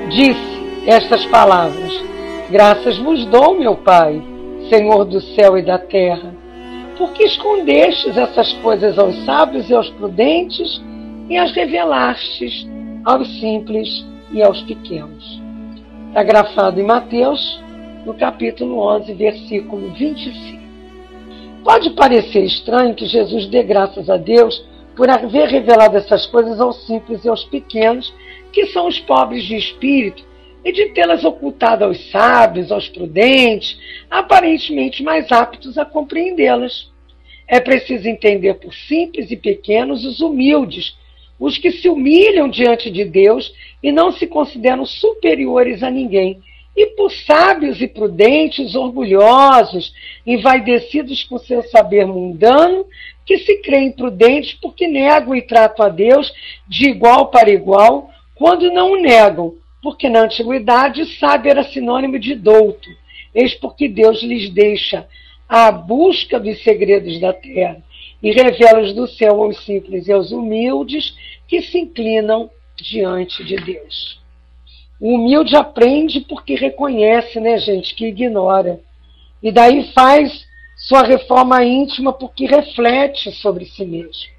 disse estas palavras: graças vos dou, meu Pai, Senhor do céu e da terra, porque escondestes essas coisas aos sábios e aos prudentes e as revelastes aos simples e aos pequenos. Está grafado em Mateus, no capítulo 11, versículo 25. Pode parecer estranho que Jesus dê graças a Deus por haver revelado essas coisas aos simples e aos pequenos, que são os pobres de espírito, e de tê-las ocultado aos sábios, aos prudentes, aparentemente mais aptos a compreendê-las. É preciso entender por simples e pequenos os humildes, os que se humilham diante de Deus e não se consideram superiores a ninguém, e por sábios e prudentes, orgulhosos, envaidecidos com seu saber mundano, que se creem prudentes porque negam e tratam a Deus de igual para igual, quando não o negam, porque na antiguidade sábio era sinônimo de douto, eis porque Deus lhes deixa a busca dos segredos da terra e revela-os do céu aos simples e aos humildes que se inclinam diante de Deus. O humilde aprende porque reconhece, né, gente, que ignora. E daí faz sua reforma íntima porque reflete sobre si mesmo.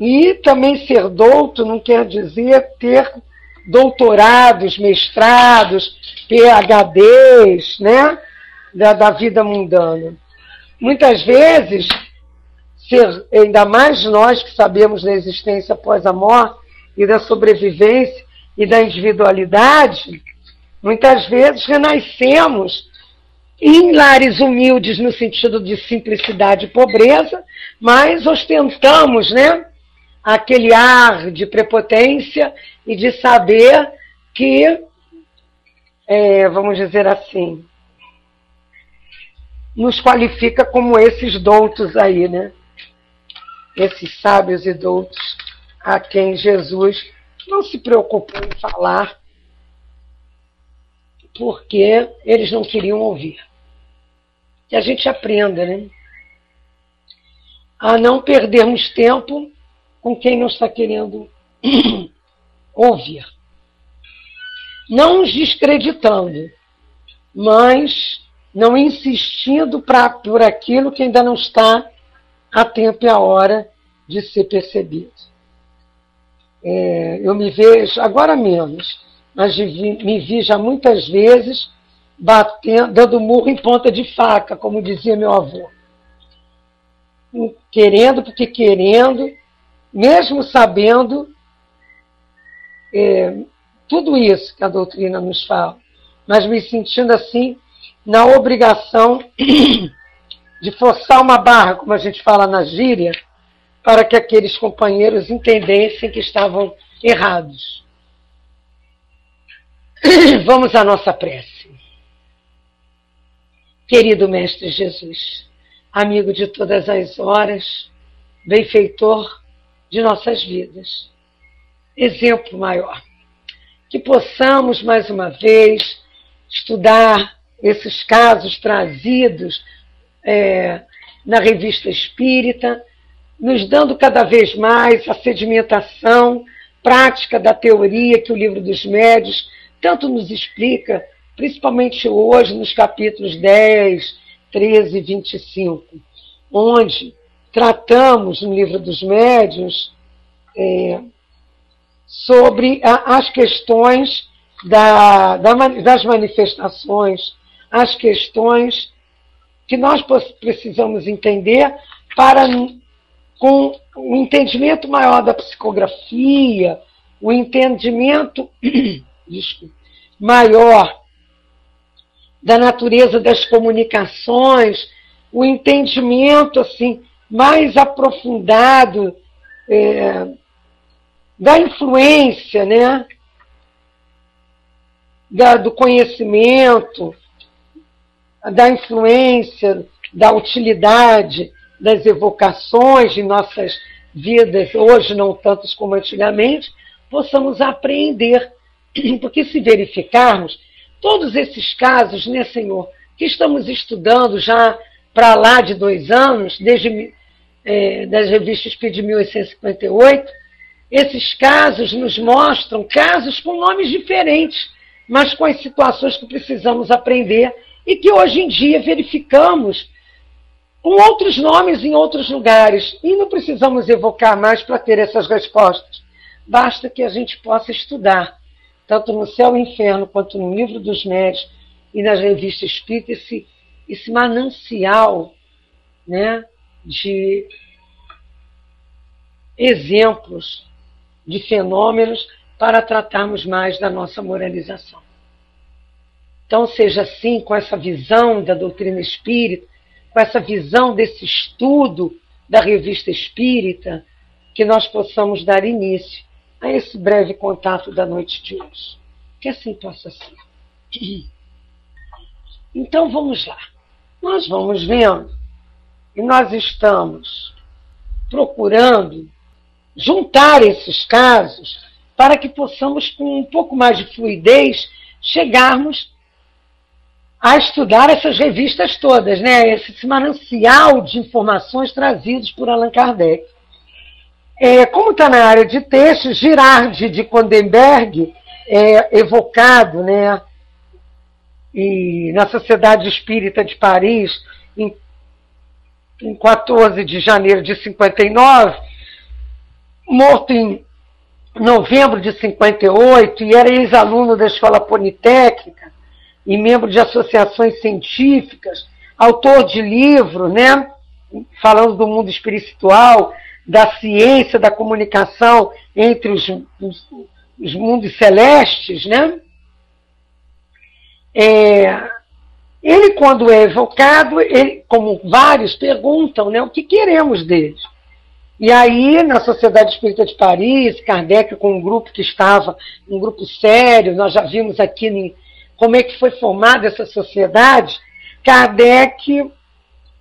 E também ser douto não quer dizer ter doutorados, mestrados, PhDs, né, da vida mundana. Muitas vezes, ainda mais nós que sabemos da existência após a morte e da sobrevivência e da individualidade, muitas vezes renascemos em lares humildes no sentido de simplicidade e pobreza, mas ostentamos, né, aquele ar de prepotência e de saber que, vamos dizer assim, nos qualifica como esses doutos aí, né? Esses sábios e doutos a quem Jesus não se preocupou em falar porque eles não queriam ouvir. Que a gente aprenda, né? A não perdermos tempo com quem não está querendo ouvir. Não os descreditando, mas não insistindo por aquilo que ainda não está a tempo e a hora de ser percebido. Eu me vejo, agora menos, mas me vi já muitas vezes dando murro em ponta de faca, como dizia meu avô. Querendo porque querendo, mesmo sabendo tudo isso que a doutrina nos fala, mas me sentindo assim na obrigação de forçar uma barra, como a gente fala na gíria, para que aqueles companheiros entendessem que estavam errados. Vamos à nossa prece. Querido Mestre Jesus, amigo de todas as horas, benfeitor de nossas vidas, exemplo maior, que possamos mais uma vez estudar esses casos trazidos na Revista Espírita, nos dando cada vez mais a sedimentação prática da teoria que o Livro dos Médiuns tanto nos explica, principalmente hoje nos capítulos 10, 13 e 25, onde tratamos no Livro dos Médiuns sobre as questões das manifestações, as questões que nós precisamos entender para, com o entendimento maior da psicografia, o entendimento maior da natureza das comunicações, o entendimento assim, mais aprofundado da influência, né, do conhecimento, da influência, da utilidade das evocações de nossas vidas, hoje não tantas como antigamente, possamos apreender. Porque se verificarmos, todos esses casos, né, Senhor, que estamos estudando já para lá de 2 anos, desde das revistas Espírita de 1858, Esses casos nos mostram casos com nomes diferentes, mas com as situações que precisamos aprender e que hoje em dia verificamos com outros nomes em outros lugares. E não precisamos evocar mais para ter essas respostas. Basta que a gente possa estudar, tanto no Céu e Inferno, quanto no Livro dos Médiuns e nas revistas espíritas, esse manancial, né, de exemplos de fenômenos para tratarmos mais da nossa moralização. Então, seja assim, com essa visão da doutrina espírita, com essa visão desse estudo da revista espírita, que nós possamos dar início a esse breve contato da noite de hoje. Que assim possa ser. Então, vamos lá. Nós vamos vendo e nós estamos procurando juntar esses casos para que possamos, com um pouco mais de fluidez, chegarmos a estudar essas revistas todas, né? Esse manancial de informações trazidos por Allan Kardec. Como está na área de textos, Girard de Condemberg é evocado, né, e na Sociedade Espírita de Paris, em 14 de janeiro de 59, morto em novembro de 58, e era ex-aluno da Escola Politécnica e membro de associações científicas, autor de livro, né, falando do mundo espiritual, da ciência, da comunicação entre os mundos celestes, né? Ele, quando é evocado, ele, como vários perguntam, né, o que queremos dele. E aí, na Sociedade Espírita de Paris, Kardec com um grupo que estava, um grupo sério, nós já vimos aqui como é que foi formada essa sociedade, Kardec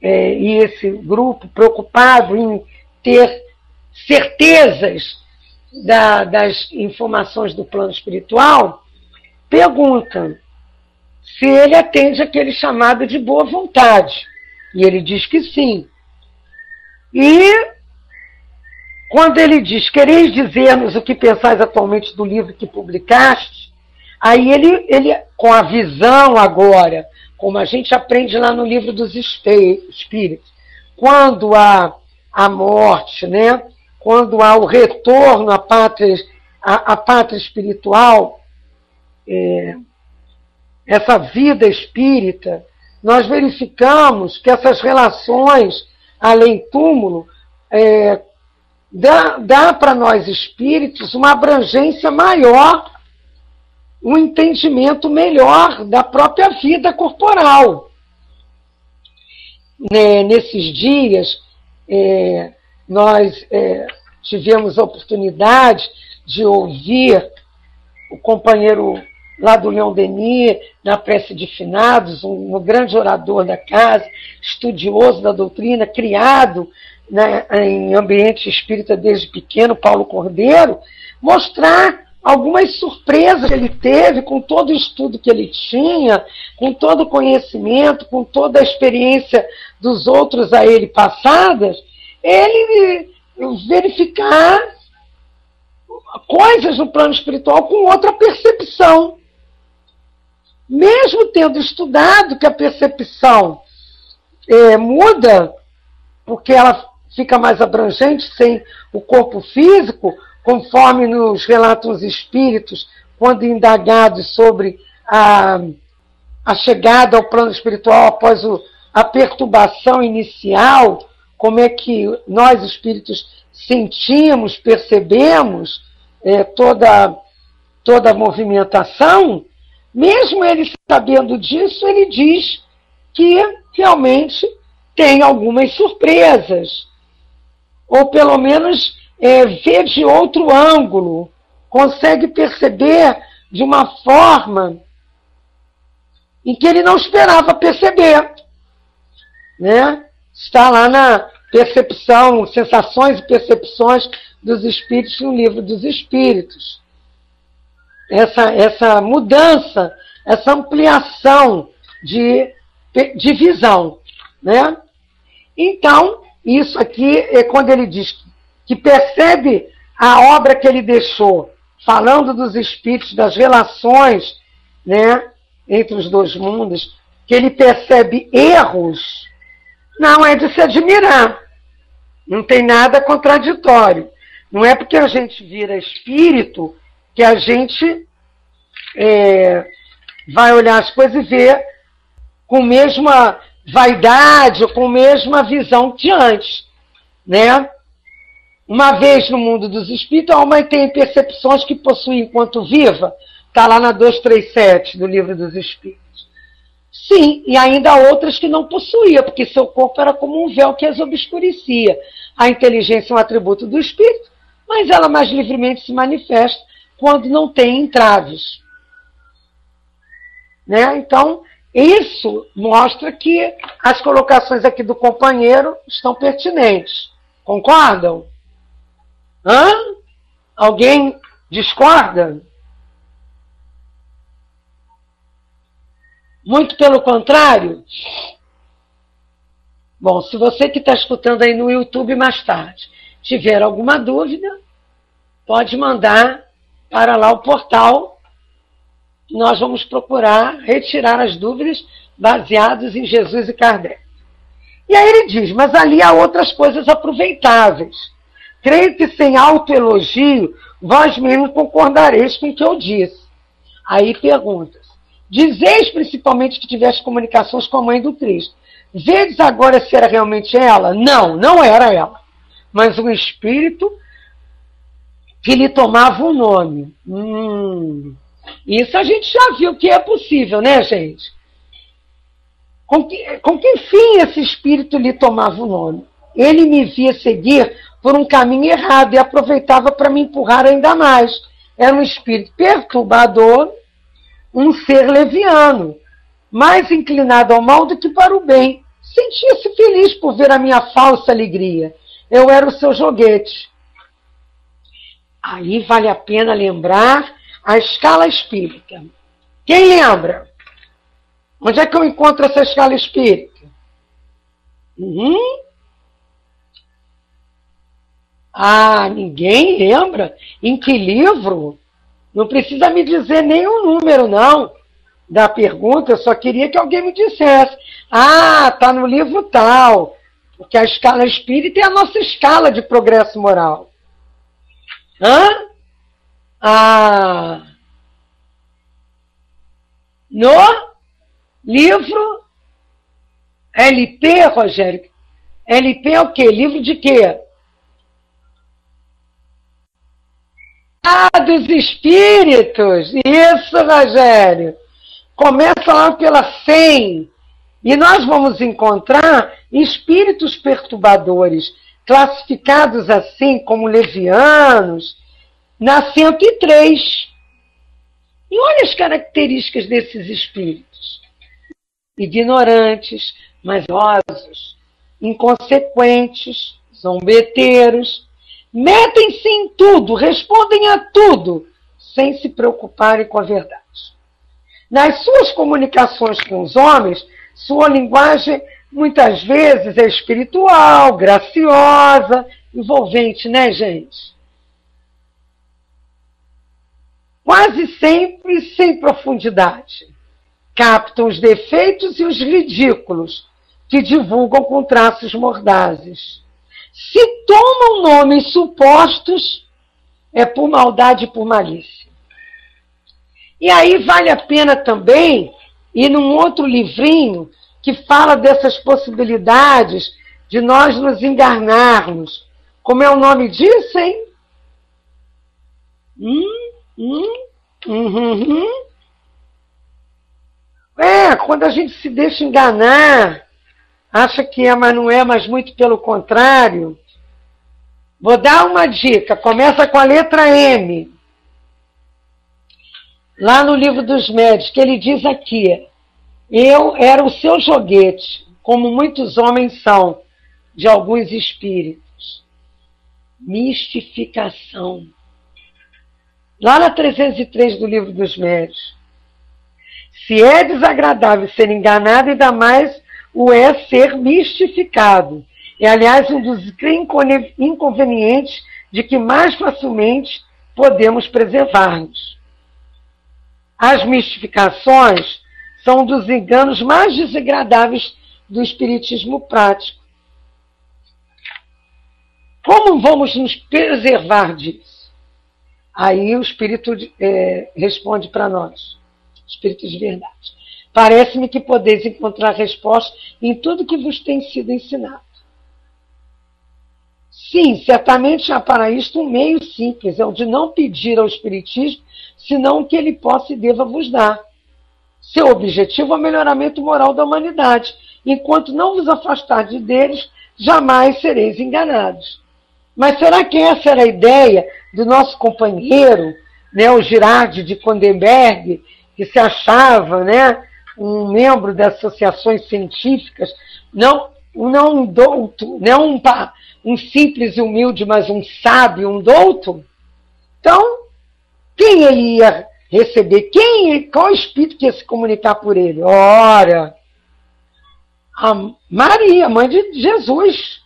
e esse grupo preocupado em ter certezas das informações do plano espiritual, perguntam se ele atende aquele chamado de boa vontade. E ele diz que sim. E quando ele diz, quereis dizer-nos o que pensais atualmente do livro que publicaste, aí ele com a visão agora, como a gente aprende lá no livro dos Espíritos, quando há a morte, né? Quando há o retorno à pátria espiritual, essa vida espírita, nós verificamos que essas relações além-túmulo dá para nós espíritos uma abrangência maior, um entendimento melhor da própria vida corporal. Nesses dias, nós tivemos a oportunidade de ouvir o companheiro lá do Leon Denis, na Prece de Finados, um grande orador da casa, estudioso da doutrina, criado, né, em ambiente espírita desde pequeno, Paulo Cordeiro, mostrar algumas surpresas que ele teve com todo o estudo que ele tinha, com todo o conhecimento, com toda a experiência dos outros a ele passadas, ele verificar coisas no plano espiritual com outra percepção. Mesmo tendo estudado que a percepção muda, porque ela fica mais abrangente sem o corpo físico, conforme nos relatam os espíritos, quando indagados sobre a chegada ao plano espiritual após a perturbação inicial, como é que nós espíritos sentimos, percebemos toda a movimentação. Mesmo ele sabendo disso, ele diz que realmente tem algumas surpresas, ou pelo menos vê de outro ângulo, consegue perceber de uma forma em que ele não esperava perceber, né? Está lá na percepção, sensações e percepções dos espíritos no Livro dos Espíritos. Essa mudança, essa ampliação de visão, né? Então, isso aqui é quando ele diz que percebe a obra que ele deixou, falando dos espíritos, das relações, né, entre os dois mundos, que ele percebe erros, não é de se admirar. Não tem nada contraditório. Não é porque a gente vira espírito que a gente vai olhar as coisas e ver com a mesma vaidade, com a mesma visão de antes, né? Uma vez no mundo dos espíritos, a alma tem percepções que possui enquanto viva. Está lá na 237 do Livro dos Espíritos. Sim, e ainda há outras que não possuía, porque seu corpo era como um véu que as obscurecia. A inteligência é um atributo do espírito, mas ela mais livremente se manifesta quando não tem entraves. Né? Então, isso mostra que as colocações aqui do companheiro estão pertinentes. Concordam? Hã? Alguém discorda? Muito pelo contrário? Bom, se você que está escutando aí no YouTube mais tarde tiver alguma dúvida, pode mandar para lá o portal. Nós vamos procurar retirar as dúvidas baseadas em Jesus e Kardec. E aí ele diz, mas ali há outras coisas aproveitáveis. Creio que sem autoelogio, vós mesmos concordareis com o que eu disse. Aí perguntas. Dizeis principalmente que tiveste comunicações com a mãe do Cristo. Vedes agora se era realmente ela? Não, não era ela. Mas um espírito que lhe tomava o nome. Isso a gente já viu que é possível, né, gente? Com que fim esse espírito lhe tomava o nome? Ele me via seguir por um caminho errado e aproveitava para me empurrar ainda mais. Era um espírito perturbador, um ser leviano, mais inclinado ao mal do que para o bem. Sentia-se feliz por ver a minha falsa alegria. Eu era o seu joguete. Aí vale a pena lembrar a escala espírita. Quem lembra? Onde é que eu encontro essa escala espírita? Ninguém lembra? Em que livro? Não precisa me dizer nenhum número, não, da pergunta. Eu só queria que alguém me dissesse. Está no livro tal. Porque a escala espírita é a nossa escala de progresso moral. No livro LP, Rogério? LP é o quê? Livro de quê? Dos espíritos. Isso, Rogério. Começa lá pela 100. E nós vamos encontrar espíritos perturbadores, classificados assim como levianos, na 103. E olha as características desses espíritos. Ignorantes, maldosos, inconsequentes, zombeteiros, metem-se em tudo, respondem a tudo, sem se preocuparem com a verdade. Nas suas comunicações com os homens, sua linguagem muitas vezes é espiritual, graciosa, envolvente, né, gente? Quase sempre sem profundidade. Captam os defeitos e os ridículos, que divulgam com traços mordazes. Se tomam nomes supostos, é por maldade e por malícia. E aí vale a pena também ir num outro livrinho que fala dessas possibilidades de nós nos enganarmos. Como é o nome disso, hein? Quando a gente se deixa enganar, acha que é, mas não é, mas muito pelo contrário. Vou dar uma dica, começa com a letra M. Lá no Livro dos Médios, que ele diz aqui, eu era o seu joguete, como muitos homens são, de alguns espíritos. Mistificação. Lá na 303 do Livro dos Médios. Se é desagradável ser enganado, ainda mais o é ser mistificado. É, aliás, um dos inconvenientes de que mais facilmente podemos preservar-nos. As mistificações são um dos enganos mais desagradáveis do espiritismo prático. Como vamos nos preservar disso? Aí o Espírito responde para nós, Espírito de verdade. Parece-me que podeis encontrar resposta em tudo que vos tem sido ensinado. Sim, certamente há para isto um meio simples, é o de não pedir ao Espiritismo, senão o que ele possa e deva vos dar. Seu objetivo é o melhoramento moral da humanidade. Enquanto não vos afastar deles, jamais sereis enganados. Mas será que essa era a ideia do nosso companheiro, né, o Girard de Condemberg, que se achava, né, um membro das associações científicas, não um douto, não um simples e humilde, mas um sábio, um douto? Então, quem ele ia receber? Qual espírito que ia se comunicar por ele? Ora, a Maria, mãe de Jesus.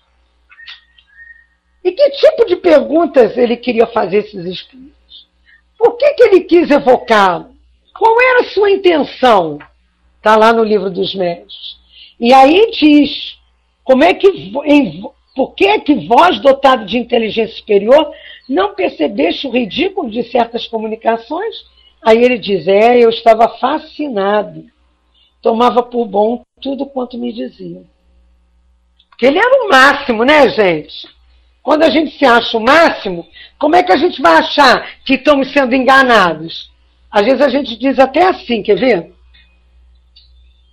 E que tipo de perguntas ele queria fazer a esses espíritos? Por que ele quis evocá-lo? Qual era a sua intenção? Está lá no livro dos Médiuns. E aí diz, por que é que vós, dotado de inteligência superior, não percebeste o ridículo de certas comunicações? Aí ele diz, eu estava fascinado. Tomava por bom tudo quanto me diziam. Porque ele era o máximo, né, gente? Quando a gente se acha o máximo, como é que a gente vai achar que estamos sendo enganados? Às vezes a gente diz até assim, quer ver?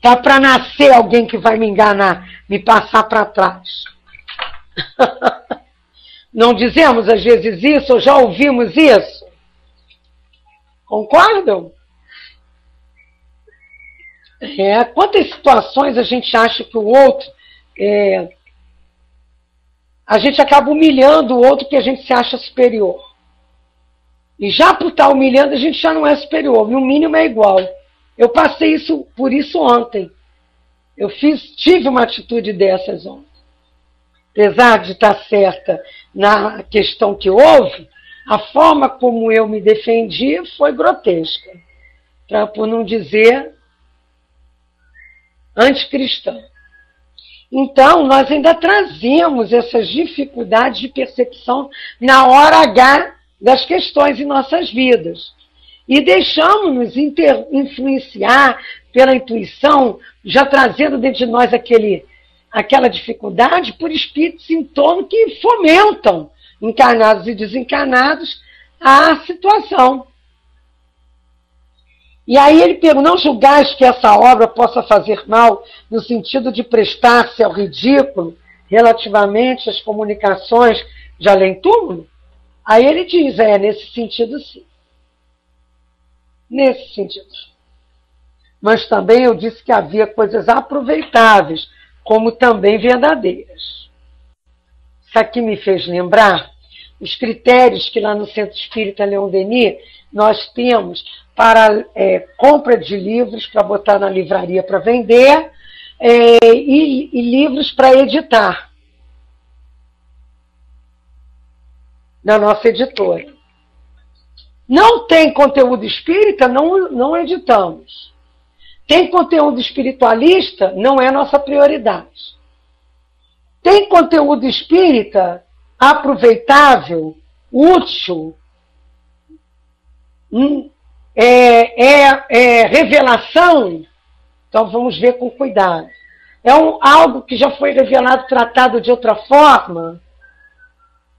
Tá para nascer alguém que vai me enganar, me passar para trás. Não dizemos às vezes isso, ou já ouvimos isso? Concordam? Quantas situações a gente acha que o outro... a gente acaba humilhando o outro que a gente se acha superior. E já por estar humilhando, a gente já não é superior. No mínimo é igual. Eu passei por isso ontem. Tive uma atitude dessas ontem. Apesar de estar certa na questão que houve, a forma como eu me defendi foi grotesca. Por não dizer anticristã. Então, nós ainda trazemos essas dificuldades de percepção na hora H das questões em nossas vidas. E deixamos-nos influenciar pela intuição, já trazendo dentro de nós aquela dificuldade por espíritos em torno que fomentam, encarnados e desencarnados, a situação. E aí ele pergunta, não julgais que essa obra possa fazer mal no sentido de prestar-se ao ridículo relativamente às comunicações de além-túmulo? Aí ele diz, nesse sentido sim. Nesse sentido. Mas também eu disse que havia coisas aproveitáveis, como também verdadeiras. Isso aqui me fez lembrar os critérios que lá no Centro Espírita Leon Denis nós temos para compra de livros para botar na livraria para vender e livros para editar na nossa editora. Não tem conteúdo espírita, não editamos. Tem conteúdo espiritualista, não é nossa prioridade. Tem conteúdo espírita aproveitável, útil, revelação, então vamos ver com cuidado. Algo que já foi revelado, tratado de outra forma?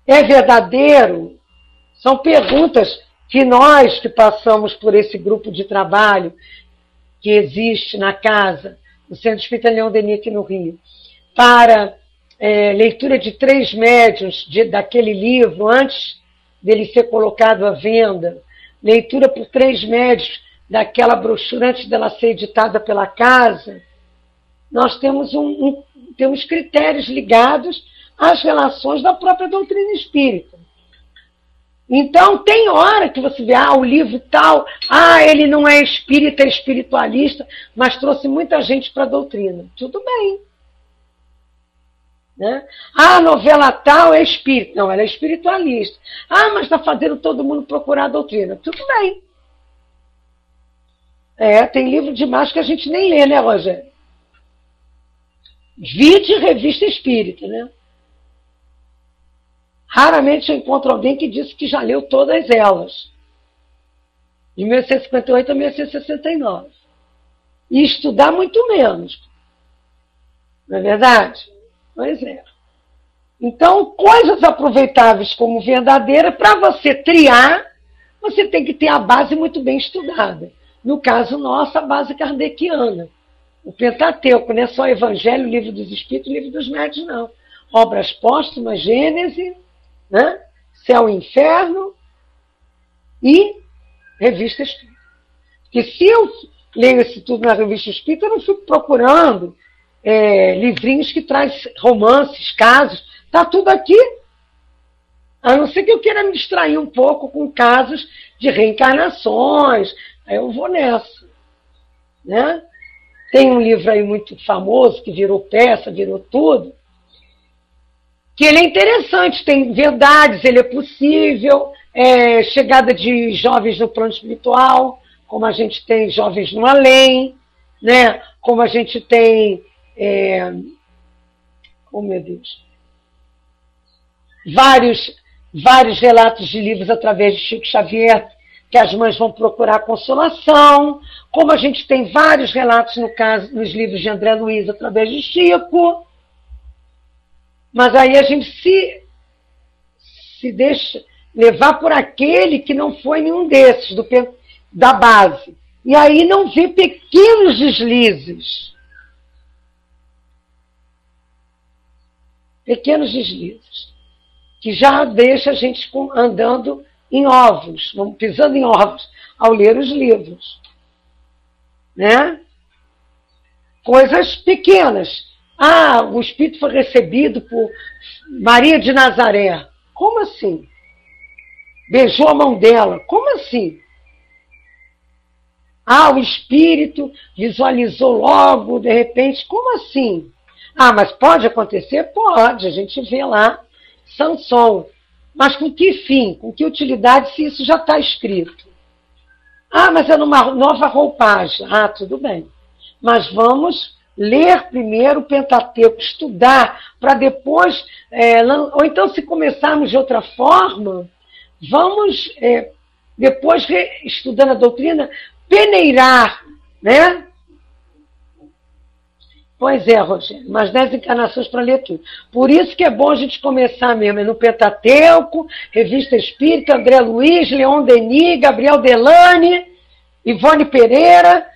É verdadeiro? São perguntas que nós que passamos por esse grupo de trabalho que existe na casa, no Centro Espírita Leon Denis aqui no Rio, para leitura de 3 médiuns daquele livro, antes dele ser colocado à venda, leitura por 3 médiuns daquela brochura antes dela ser editada pela casa, nós temos temos critérios ligados às relações da própria doutrina espírita. Então, tem hora que você vê, o livro tal, ele não é espírita, é espiritualista, mas trouxe muita gente para a doutrina. Tudo bem. Né? Ah, a novela tal é espírita. Não, ela é espiritualista. Ah, mas está fazendo todo mundo procurar a doutrina. Tudo bem. Tem livro demais que a gente nem lê, né, Rogério? Vide revista espírita, né? Raramente eu encontro alguém que disse que já leu todas elas. De 1858 a 1869. E estudar muito menos. Não é verdade? Pois é. Então, coisas aproveitáveis como verdadeira, para você triar, você tem que ter a base muito bem estudada. No caso nosso, a base kardeciana. O Pentateuco, não é só Evangelho, Livro dos Espíritos, Livro dos Médiuns, não. Obras póstumas, Gênese, né? Céu e Inferno e Revista Espírita. Porque se eu leio isso tudo na Revista Espírita, eu não fico procurando livrinhos que trazem romances, casos. Está tudo aqui. A não ser que eu queira me distrair um pouco com casos de reencarnações. Aí eu vou nessa. Né? Tem um livro aí muito famoso, que virou peça, virou tudo, que ele é interessante, tem verdades, ele é possível, chegada de jovens no plano espiritual, como a gente tem jovens no além, né? Como a gente tem, oh meu Deus, vários relatos de livros através de Chico Xavier, que as mães vão procurar consolação, como a gente tem vários relatos, no caso, nos livros de André Luiz, através de Chico. Mas aí a gente se deixa levar por aquele que não foi nenhum desses, da base. E aí não vê pequenos deslizes. Pequenos deslizes. Que já deixa a gente andando em ovos, pisando em ovos, ao ler os livros. Né? Coisas pequenas. Ah, o Espírito foi recebido por Maria de Nazaré. Como assim? Beijou a mão dela. Como assim? Ah, o Espírito visualizou logo, de repente. Como assim? Ah, mas pode acontecer? Pode. A gente vê lá Sansão. Mas com que fim? Com que utilidade se isso já está escrito? Ah, mas é numa nova roupagem. Ah, tudo bem. Mas vamos ler primeiro o Pentateuco, estudar, para depois, ou então se começarmos de outra forma, vamos, depois, estudando a doutrina, peneirar, né? Pois é, Rogério, umas 10 encarnações para ler tudo. Por isso que é bom a gente começar mesmo, no Pentateuco, Revista Espírita, André Luiz, Leon Denis, Gabriel Delane, Ivone Pereira,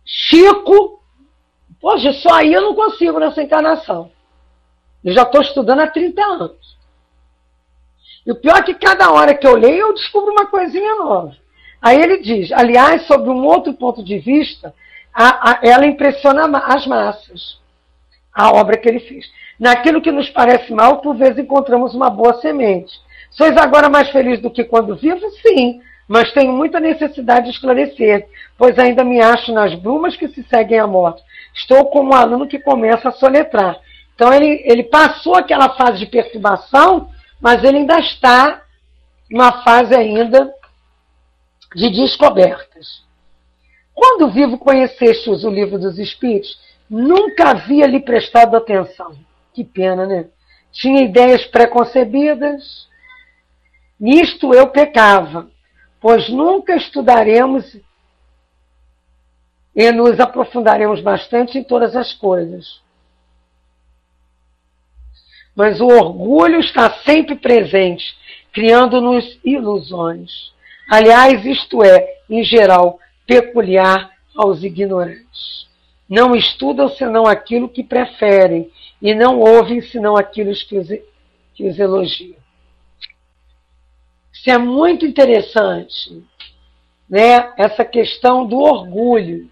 Chico. Poxa, só aí eu não consigo nessa encarnação. Eu já estou estudando há 30 anos. E o pior é que cada hora que eu leio, eu descubro uma coisinha nova. Aí ele diz, aliás, sobre um outro ponto de vista, ela impressiona as massas, a obra que ele fez. Naquilo que nos parece mal, por vezes encontramos uma boa semente. Sois agora mais felizes do que quando vivo? Sim, mas tenho muita necessidade de esclarecer, pois ainda me acho nas brumas que se seguem à morte. Estou como um aluno que começa a soletrar. Então ele passou aquela fase de perturbação, mas ele ainda está numa fase ainda de descobertas. Quando vivo conheceste-os o livro dos Espíritos, nunca havia lhe prestado atenção. Que pena, né? Tinha ideias preconcebidas. Nisto eu pecava, pois nunca estudaremos e nos aprofundaremos bastante em todas as coisas. Mas o orgulho está sempre presente, criando-nos ilusões. Aliás, isto é, em geral, peculiar aos ignorantes. Não estudam senão aquilo que preferem e não ouvem senão aquilo que os elogiam. Isso é muito interessante, né? Essa questão do orgulho,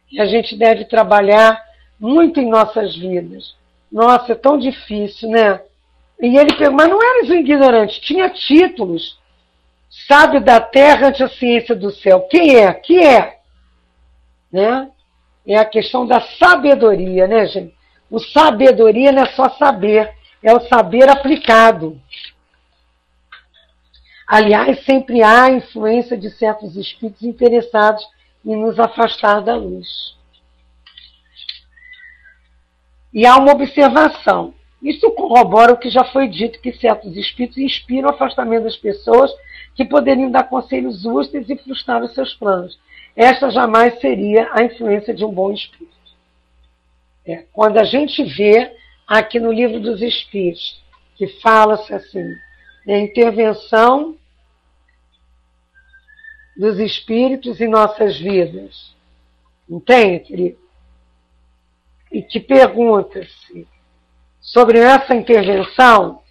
que a gente deve trabalhar muito em nossas vidas. Nossa, é tão difícil, né? E ele perguntou, mas não eras um ignorante, tinha títulos. Sábio da terra ante a ciência do céu. Quem é? Que é? Né? É a questão da sabedoria, né, gente? O sabedoria não é só saber, é o saber aplicado. Aliás, sempre há a influência de certos espíritos interessados em nos afastar da luz. E há uma observação. Isso corrobora o que já foi dito, que certos espíritos inspiram o afastamento das pessoas que poderiam dar conselhos úteis e frustrar os seus planos. Esta jamais seria a influência de um bom espírito. Quando a gente vê aqui no Livro dos Espíritos, que fala-se assim, a intervenção dos espíritos em nossas vidas. Entende, querido? E que pergunta-se sobre essa intervenção,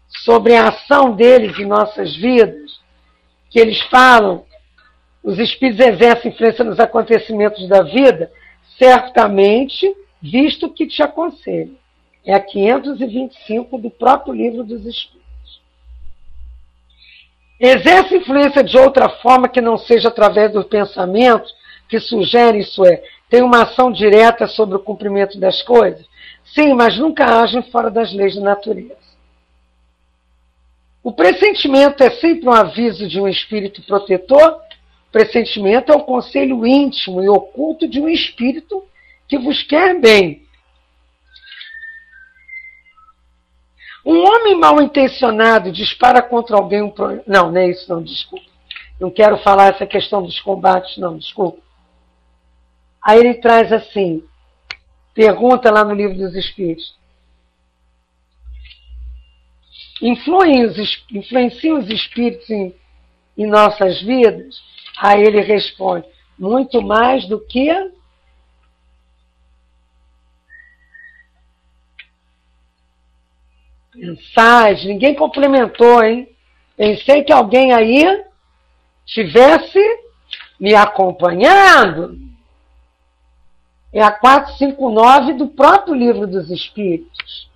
sobre a ação deles em nossas vidas, que eles falam, os espíritos exercem influência nos acontecimentos da vida, certamente, visto que te aconselho. É a 525 do próprio Livro dos Espíritos. Exerce influência de outra forma que não seja através do pensamento que sugere, isso é, tem uma ação direta sobre o cumprimento das coisas? Sim, mas nunca agem fora das leis da natureza. O pressentimento é sempre um aviso de um espírito protetor? O pressentimento é o conselho íntimo e oculto de um espírito que vos quer bem. Um homem mal intencionado dispara contra alguém um problema. Não é isso, não, desculpa. Não quero falar essa questão dos combates, não, desculpa. Aí ele traz assim, pergunta lá no Livro dos Espíritos. Influenciam os espíritos em nossas vidas? Aí ele responde, muito mais do que mensagem. Ninguém complementou, hein? Pensei que alguém aí tivesse me acompanhando. É a 459 do próprio Livro dos Espíritos.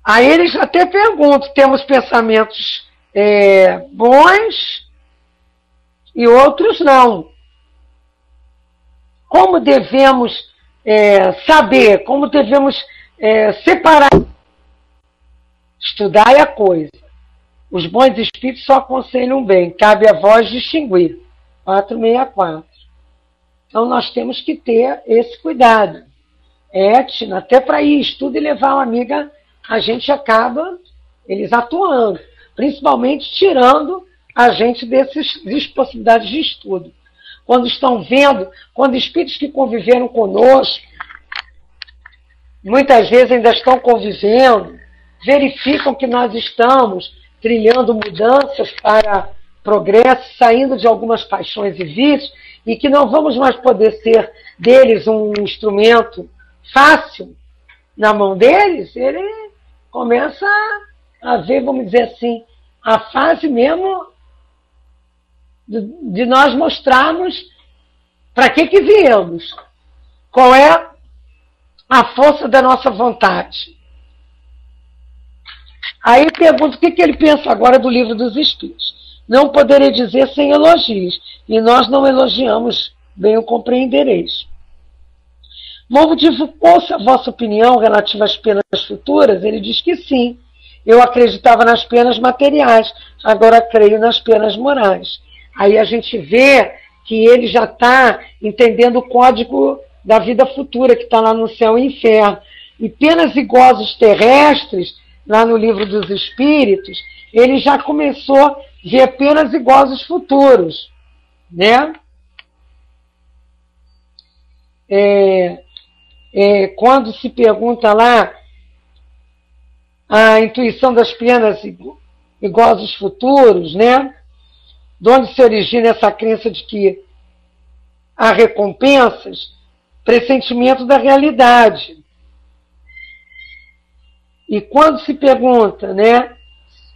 Aí eles até perguntam, temos pensamentos bons e outros não. Como devemos saber, como devemos separar? Estudar é a coisa. Os bons espíritos só aconselham bem, cabe a vós distinguir. 464. Então, nós temos que ter esse cuidado. Tina, até para ir estudo e levar uma amiga, a gente acaba, eles atuando, principalmente tirando a gente dessas possibilidades de estudo. Quando estão vendo, quando espíritos que conviveram conosco, muitas vezes ainda estão convivendo, verificam que nós estamos trilhando mudanças para progresso, saindo de algumas paixões e vícios, e que não vamos mais poder ser deles um instrumento fácil na mão deles, ele começa a ver, vamos dizer assim, a fase mesmo de nós mostrarmos para que viemos, qual é a força da nossa vontade. Aí pergunto o que ele pensa agora do Livro dos Espíritos. Não poderei dizer sem elogios, e nós não elogiamos, bem o compreendereis. Movo divulgou-se a vossa opinião relativa às penas futuras? Ele diz que sim. Eu acreditava nas penas materiais, agora creio nas penas morais. Aí a gente vê que ele já está entendendo o código da vida futura, que está lá no céu e inferno. E penas e gozos terrestres, lá no Livro dos Espíritos, ele já começou a ver penas e gozos futuros, né? Quando se pergunta lá a intuição das penas e gozos futuros, né? De onde se origina essa crença de que há recompensas? Pressentimento da realidade. E quando se pergunta, né?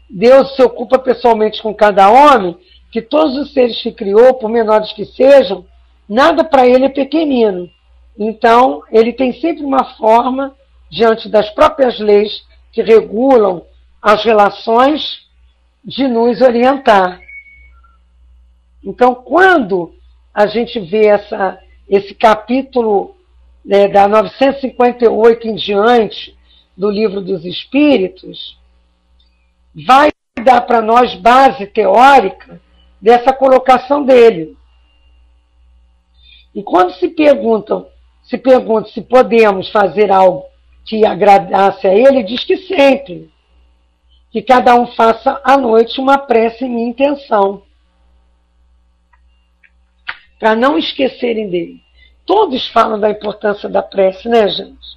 Deus se ocupa pessoalmente com cada homem, que todos os seres que criou, por menores que sejam, nada para ele é pequenino. Então, ele tem sempre uma forma, diante das próprias leis que regulam as relações, de nos orientar. Então, quando a gente vê esse capítulo da 958 em diante do Livro dos Espíritos, vai dar para nós base teórica dessa colocação dele. E quando se pergunta se podemos fazer algo que agradasse a ele, diz que sempre. Que cada um faça à noite uma prece em minha intenção. Para não esquecerem dele. Todos falam da importância da prece, né, gente?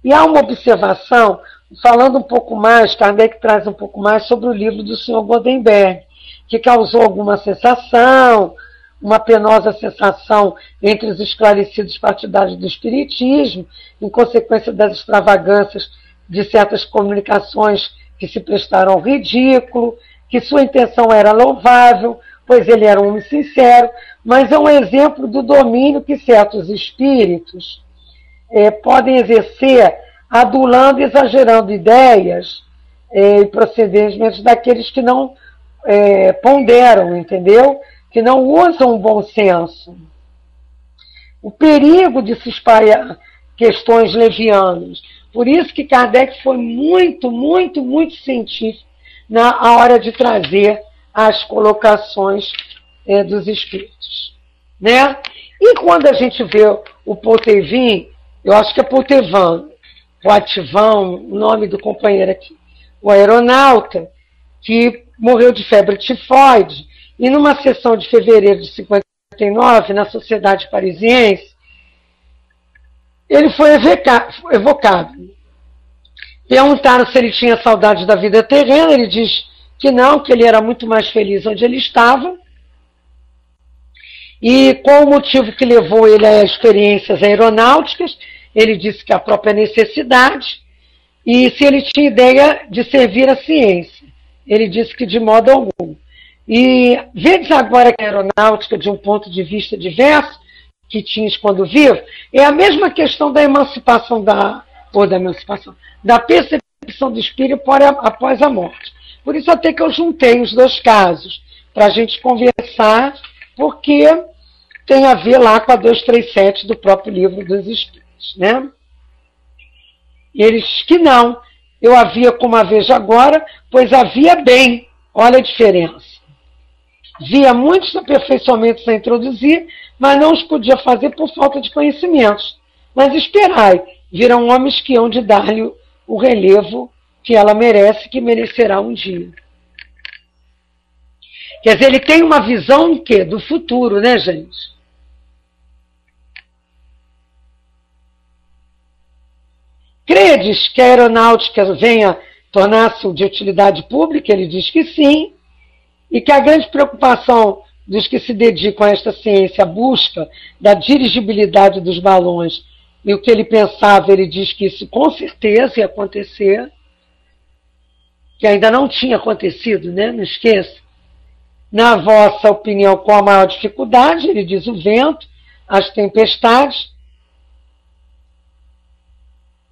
E há uma observação, falando um pouco mais, Kardec traz um pouco mais sobre o livro do Sr. Goldenberg, que causou alguma sensação, uma penosa sensação entre os esclarecidos partidários do Espiritismo, em consequência das extravagâncias de certas comunicações que se prestaram ao ridículo, que sua intenção era louvável, pois ele era um homem sincero, mas é um exemplo do domínio que certos espíritos podem exercer, adulando e exagerando ideias e procedimentos daqueles que não ponderam, entendeu? Que não usam o bom senso. O perigo de se espalhar questões levianas. Por isso que Kardec foi muito, muito, muito científico na hora de trazer as colocações dos espíritos. Né? E quando a gente vê o Poitevin, eu acho que é Poitevin, o Ativão, o nome do companheiro aqui, o aeronauta, que morreu de febre tifoide, e numa sessão de fevereiro de 59, na Sociedade Parisiense, ele foi evocado. Perguntaram se ele tinha saudade da vida terrena, ele diz que não, que ele era muito mais feliz onde ele estava. E qual o motivo que levou ele a experiências aeronáuticas? Ele disse que a própria necessidade, e se ele tinha ideia de servir a ciência. Ele disse que de modo algum. E vedes agora que a aeronáutica, de um ponto de vista diverso, que tinhas quando vivo, é a mesma questão da emancipação da percepção do espírito após a morte. Por isso até que eu juntei os dois casos, para a gente conversar, porque tem a ver lá com a 237 do próprio Livro dos Espíritos, né? E ele diz que não, eu havia como a vejo agora, pois havia bem, olha a diferença. Via muitos aperfeiçoamentos a introduzir, mas não os podia fazer por falta de conhecimentos. Mas esperai, virão homens que hão de dar-lhe o relevo que ela merece, que merecerá um dia. Quer dizer, ele tem uma visão do futuro, né, gente? Credes que a aeronáutica venha tornar-se de utilidade pública? Ele diz que sim. E que a grande preocupação dos que se dedicam a esta ciência, a busca da dirigibilidade dos balões, e o que ele pensava, ele diz que isso com certeza ia acontecer, que ainda não tinha acontecido, né? Não esqueça. Na vossa opinião, com a maior dificuldade, ele diz o vento, as tempestades.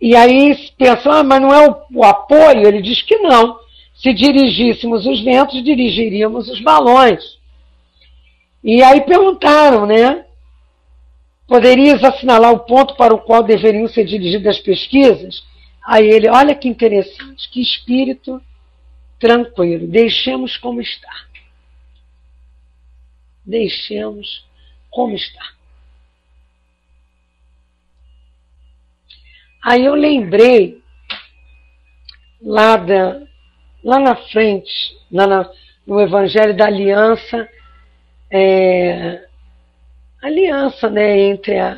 E aí pensa, mas não é o apoio? Ele diz que não. Se dirigíssemos os ventos, dirigiríamos os balões. E aí perguntaram, né? Poderias assinalar o ponto para o qual deveriam ser dirigidas as pesquisas? Aí ele, olha que interessante, que espírito tranquilo. Deixemos como está. Deixemos como está. Aí eu lembrei lá na frente, no Evangelho da Aliança, aliança, né, entre a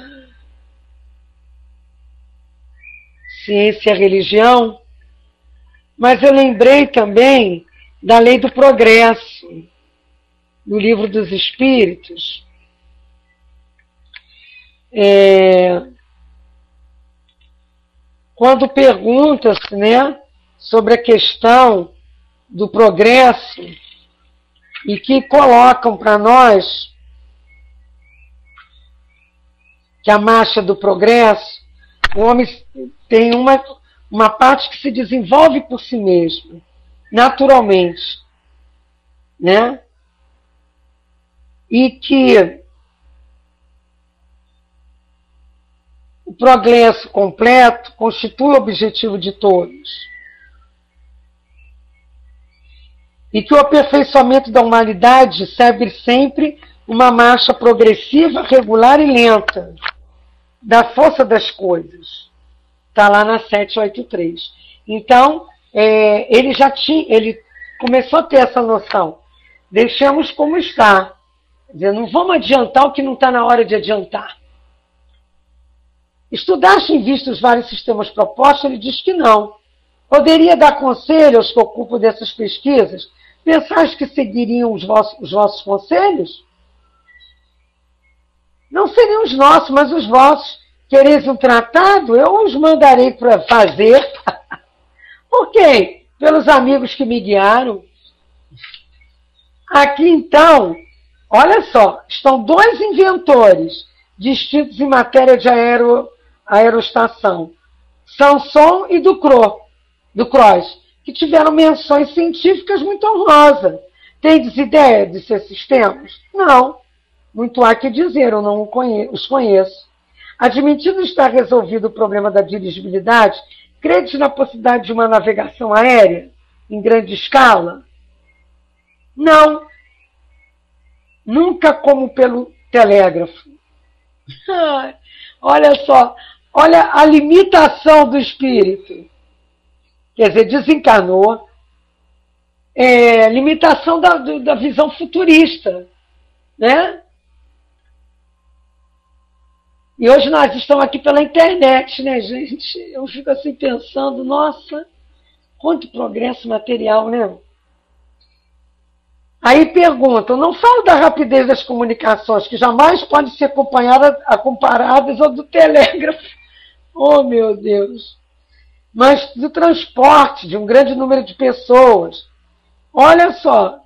ciência e a religião, mas eu lembrei também da lei do progresso, no Livro dos Espíritos. Quando pergunta-se, né, sobre a questão do progresso e que colocam para nós que a marcha do progresso, o homem tem uma parte que se desenvolve por si mesmo, naturalmente, né? E que progresso completo constitui o objetivo de todos. E que o aperfeiçoamento da humanidade segue sempre uma marcha progressiva, regular e lenta da força das coisas. Está lá na 783. Então, ele começou a ter essa noção. Deixamos como está. Quer dizer, não vamos adiantar o que não está na hora de adiantar. Estudaste em vista os vários sistemas propostos? Ele diz que não. Poderia dar conselho aos que ocupam dessas pesquisas? Pensaste que seguiriam os vossos conselhos? Não seriam os nossos, mas os vossos. Quereis um tratado? Eu os mandarei para fazer. Por quê? Pelos amigos que me guiaram. Aqui, então, olha só, estão dois inventores distintos em matéria de aerostação. Samson e Ducros, que tiveram menções científicas muito honrosas. Tendes ideia de seus sistemas? Não. Muito há que dizer, eu não os conheço. Admitindo estar resolvido o problema da dirigibilidade, credes na possibilidade de uma navegação aérea em grande escala? Não. Nunca como pelo telégrafo. Olha só, olha a limitação do espírito. Quer dizer, desencarnou. Limitação da visão futurista, né? E hoje nós estamos aqui pela internet, né, gente? Eu fico assim pensando, nossa, quanto progresso material, né? Aí perguntam, não falo da rapidez das comunicações, que jamais pode ser comparadas ao do telégrafo. Oh, meu Deus! Mas do transporte de um grande número de pessoas. Olha só,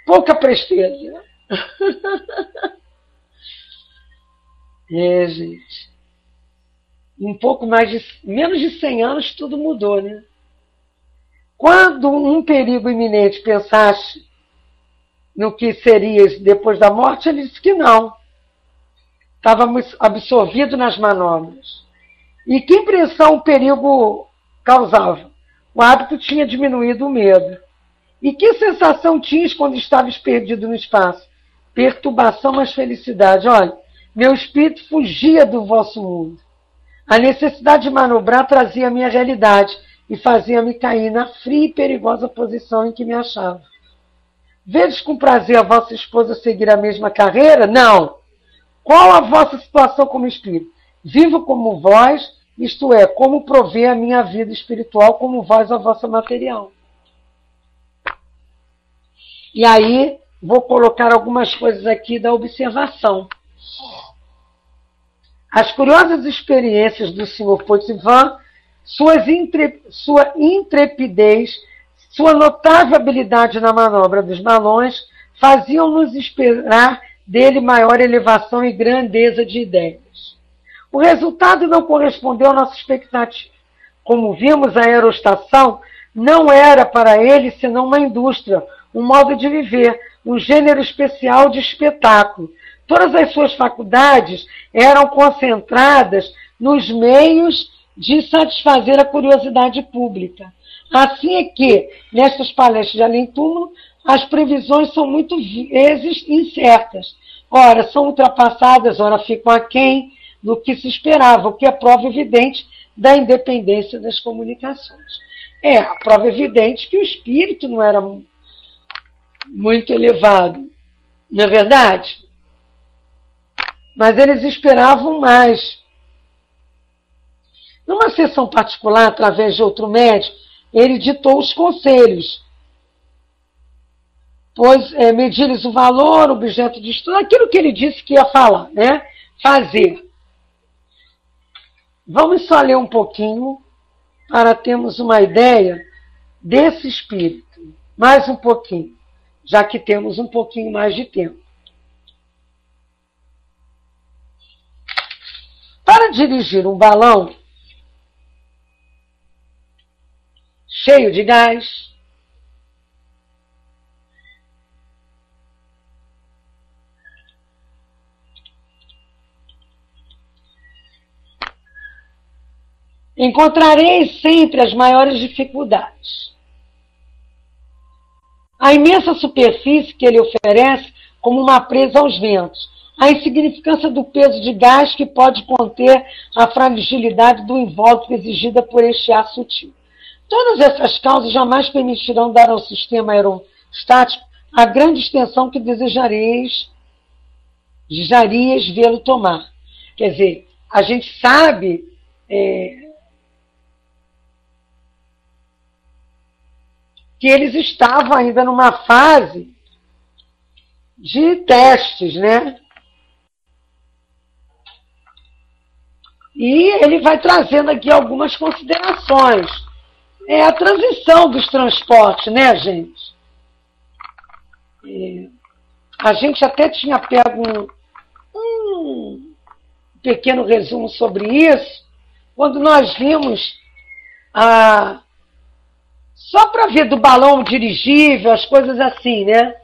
pouca presteza. Gente. Em menos de 100 anos tudo mudou, né? Quando um perigo iminente pensaste no que seria depois da morte, ele disse que não. Estava absorvido nas manobras. E que impressão o perigo causava? O hábito tinha diminuído o medo. E que sensação tinhas quando estavas perdido no espaço? Perturbação, mas felicidade. Olha, meu espírito fugia do vosso mundo. A necessidade de manobrar trazia a minha realidade e fazia-me cair na fria e perigosa posição em que me achava. Vedes com prazer a vossa esposa seguir a mesma carreira? Não. Qual a vossa situação como espírito? Vivo como vós, isto é, como provê a minha vida espiritual, como vós a vossa material. E aí, vou colocar algumas coisas aqui da observação. As curiosas experiências do Sr. Poitevin, sua intrepidez, sua notável habilidade na manobra dos balões, faziam-nos esperar dele maior elevação e grandeza de ideias. O resultado não correspondeu à nossa expectativa. Como vimos, a aerostação não era para ele senão uma indústria, um modo de viver, um gênero especial de espetáculo. Todas as suas faculdades eram concentradas nos meios de satisfazer a curiosidade pública. Assim é que, nestas palestras de além-túmulo, as previsões são muito vezes incertas. Ora, são ultrapassadas, ora ficam aquém do que se esperava, o que é prova evidente da independência das comunicações. A prova evidente que o espírito não era muito elevado, não é verdade? Mas eles esperavam mais. Numa sessão particular, através de outro médico, ele ditou os conselhos. Pois medir-lhes o valor, objeto de estudo, aquilo que ele disse que ia falar, né? Fazer. Vamos só ler um pouquinho para termos uma ideia desse espírito. Mais um pouquinho, já que temos um pouquinho mais de tempo. Para dirigir um balão cheio de gás, encontrareis sempre as maiores dificuldades. A imensa superfície que ele oferece como uma presa aos ventos, a insignificância do peso de gás que pode conter a fragilidade do invólucro exigida por este ar sutil. Todas essas causas jamais permitirão dar ao sistema aerostático a grande extensão que desejarias vê-lo tomar. Quer dizer, a gente sabe que eles estavam ainda numa fase de testes, né? E ele vai trazendo aqui algumas considerações. É a transição dos transportes, né, gente? A gente até tinha pego um pequeno resumo sobre isso, quando nós vimos só para ver do balão dirigível, as coisas assim, né?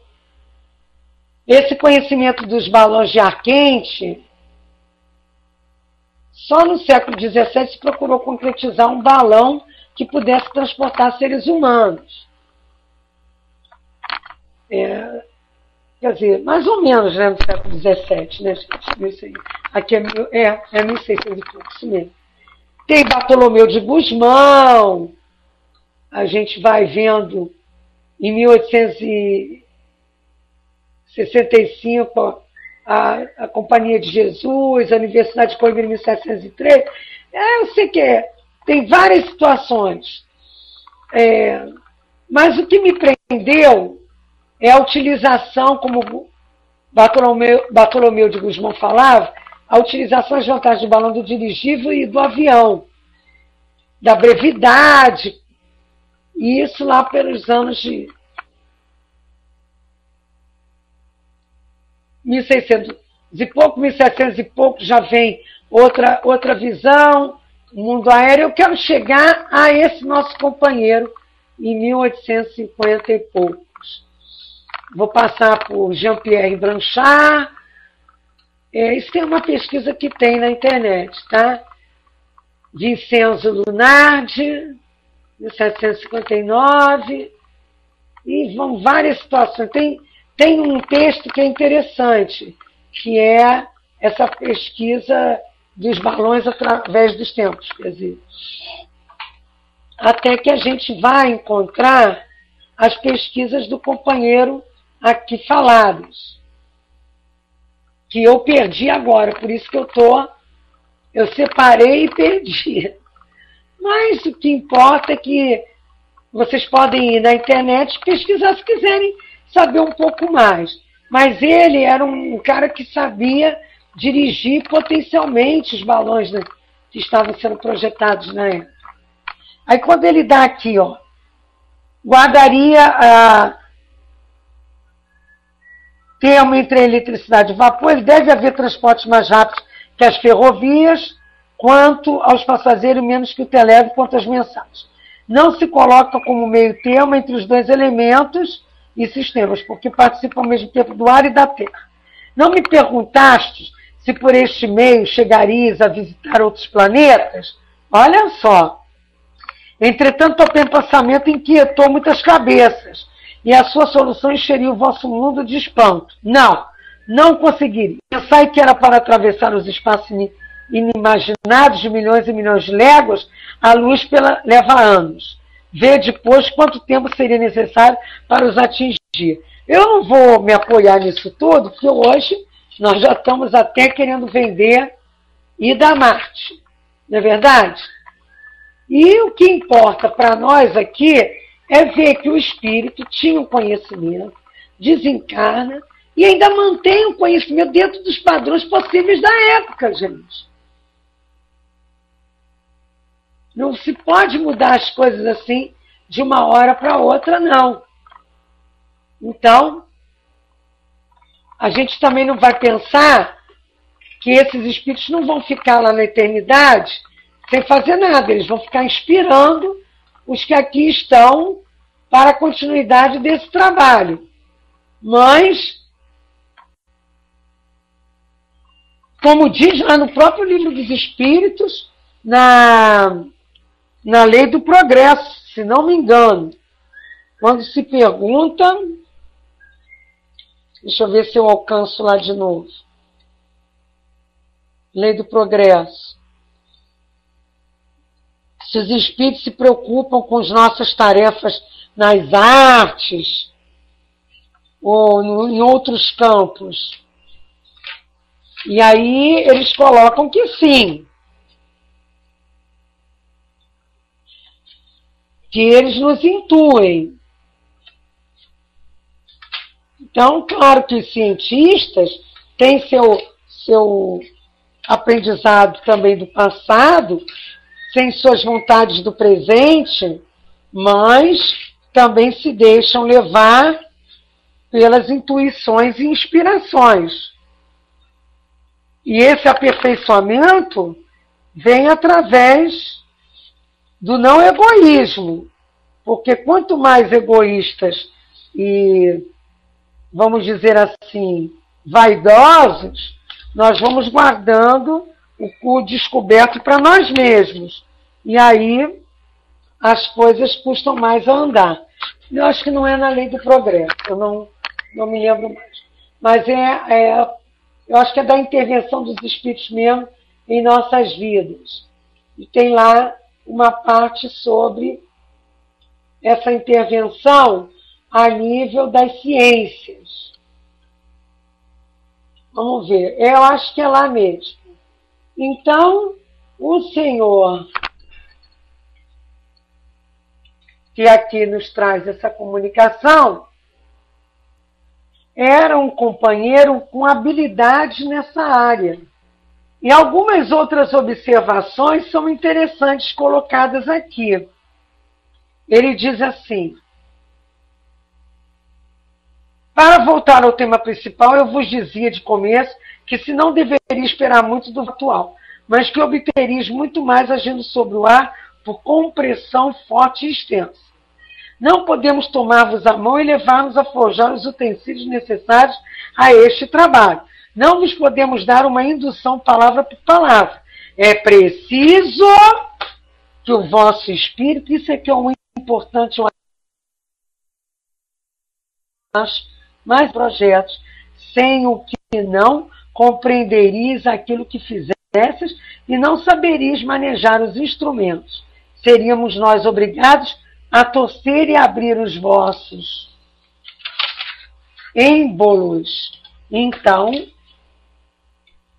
Esse conhecimento dos balões de ar quente, só no século XVII se procurou concretizar um balão que pudesse transportar seres humanos. Quer dizer, mais ou menos, né, no século XVII, né, gente? Isso aí. Aqui é 1600 e pouco, isso mesmo. Tem Bartolomeu de Gusmão, a gente vai vendo em 1865 a Companhia de Jesus, a Universidade de Coimbra em 1703. Eu sei que tem várias situações. Mas o que me prendeu é a utilização, como Bartolomeu de Gusmão falava, a utilização das vantagens do balão do dirigível e do avião, da brevidade, e isso lá pelos anos de 1600 e pouco, 1700 e pouco, já vem outra visão, o mundo aéreo. Eu quero chegar a esse nosso companheiro em 1850 e poucos. Vou passar por Jean-Pierre Blanchard. Isso tem uma pesquisa que tem na internet, tá? Vincenzo Lunardi, 1759, e vão várias situações. Tem um texto que é interessante, que é essa pesquisa dos balões através dos tempos. Quer dizer, até que a gente vai encontrar as pesquisas do companheiro aqui faladas, que eu perdi agora, por isso que eu separei e perdi. Mas o que importa é que vocês podem ir na internet pesquisar se quiserem saber um pouco mais. Mas ele era um cara que sabia dirigir potencialmente os balões, né, que estavam sendo projetados na época. Aí quando ele dá aqui, ó, guardaria termo entre a eletricidade e o vapor, deve haver transportes mais rápidos que as ferrovias, quanto aos passageiros, menos que o telégrafo, quanto às mensagens. Não se coloca como meio termo entre os dois elementos e sistemas, porque participam ao mesmo tempo do ar e da terra. Não me perguntaste se por este meio chegarias a visitar outros planetas? Olha só. Entretanto, o pensamento inquietou muitas cabeças, e a sua solução encheria o vosso mundo de espanto. Não conseguiria. Pensai que era para atravessar os espaços inimaginados de milhões e milhões de léguas, a luz leva anos. Vê depois quanto tempo seria necessário para os atingir. Eu não vou me apoiar nisso tudo, porque hoje nós já estamos até querendo vender ida a Marte. Não é verdade? E o que importa para nós aqui é ver que o espírito tinha um conhecimento, desencarna e ainda mantém o conhecimento dentro dos padrões possíveis da época, gente. Não se pode mudar as coisas assim de uma hora para outra, não. Então, a gente também não vai pensar que esses espíritos não vão ficar lá na eternidade sem fazer nada. Eles vão ficar inspirando os que aqui estão para a continuidade desse trabalho. Mas, como diz lá no próprio Livro dos Espíritos, na lei do progresso, se não me engano. Quando se pergunta, deixa eu ver se eu alcanço lá de novo. Lei do progresso. Se os espíritos se preocupam com as nossas tarefas nas artes ou em outros campos. E aí eles colocam que sim. Que eles nos intuem. Então, claro que os cientistas têm seu aprendizado também do passado, sem suas vontades do presente, mas também se deixam levar pelas intuições e inspirações. E esse aperfeiçoamento vem através do não egoísmo, porque quanto mais egoístas e, vamos dizer assim, vaidosos, nós vamos guardando o descoberto para nós mesmos. E aí as coisas custam mais a andar. Eu acho que não é na lei do progresso, eu não me lembro mais. Mas eu acho que é da intervenção dos espíritos mesmo em nossas vidas. E tem lá uma parte sobre essa intervenção a nível das ciências. Vamos ver. Eu acho que é lá mesmo. Então, o Senhor, que aqui nos traz essa comunicação, era um companheiro com habilidade nessa área. E algumas outras observações são interessantes colocadas aqui. Ele diz assim: para voltar ao tema principal, eu vos dizia de começo que se não deveria esperar muito do atual, mas que obteríeis muito mais agindo sobre o ar por compressão forte e extensa. Não podemos tomar-vos a mão e levar-nos a forjar os utensílios necessários a este trabalho. Não vos podemos dar uma indução palavra por palavra. É preciso que o vosso espírito, isso é que é o importante, mais projetos, sem o que não compreenderíeis aquilo que fizesses e não saberíeis manejar os instrumentos. Seríamos nós obrigados a torcer e abrir os vossos êmbolos. Então,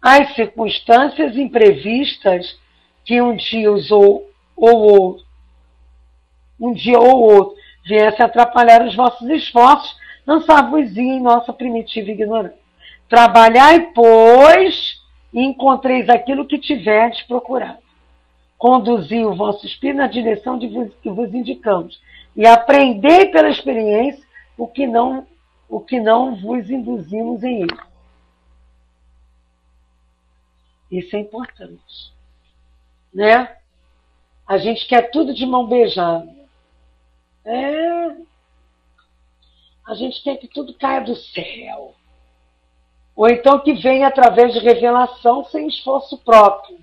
as circunstâncias imprevistas que um dia ou outro viesse a atrapalhar os vossos esforços, lançar-vos em nossa primitiva ignorância. Trabalhai, pois, e encontreis aquilo que tiverdes procurado. Conduzi o vosso espírito na direção que vos indicamos. E aprendei pela experiência o que não vos induzimos em ele. Isso é importante. Né? A gente quer tudo de mão beijada. A gente quer que tudo caia do céu. Ou então que venha através de revelação sem esforço próprio.